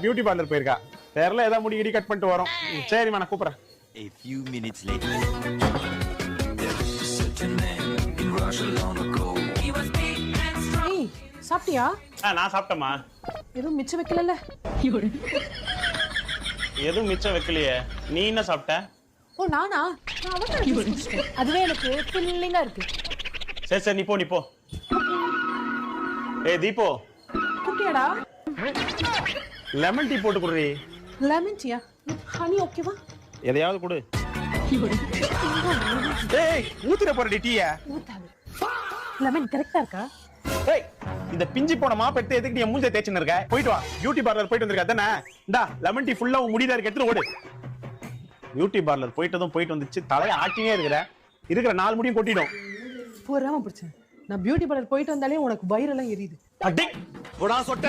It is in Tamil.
பியூட்டி பார்லர் போயிருக்கா. தெரியல ஏதாவது முடி கட் பண்ணிட்டு வரோம். சரிம்மா நான் கூப்பிடுறேன். A few minutes later. ஏய் சாப்பிட்டியா? நான் சாப்பிட்டேம்மா. எதுவும் மிச்சம் வைக்கலல்ல? எதுவும் மிச்சம் வைக்கலையே. நீ என்ன சாப்பிட்ட? ஓ நானா? நான் அவசரம் juice குடிச்சிட்டேன். அதுவே எனக்கு ஃபில்லிங்கா இருக்கு. சரி நீ போ. ஏய் தீபோ, குட்டியாடா? லெமன் டீ போட்டு குடுறி. லெமன் டீயா? ஹனி ஓகேவா? எதையாவது கொடு. ஏய் ஊத்திர போறடி டீய. ஊத்தாது. லெமன் கரெக்ட்டா இருக்கா? ஏய் இந்த பிஞ்சி போன மாப்பு எடுத்து எதுக்கு நீ மூஞ்ச தேய்ச்சின்னு இருக்க? போயிட்டு வா. பியூட்டி பார்லர் போயிட்டு வந்திருக்க தானே? இந்தா லெமன் டீ ஃபுல்லா உன் முடியில இருக்க எடுத்து ஓடு. பியூட்டி பார்லர் போயிட்டு வந்துச்சு. தலைய ஆட்டினே இருக்கிற 4 முடியும் கொட்டிடும். போறாம பிடிச்சேன். நான் பியூட்டி பார்லர் போயிட்டு வந்தாலே உனக்கு வயிறெல்லாம் எரியுது. அடே போடா சொட்ட.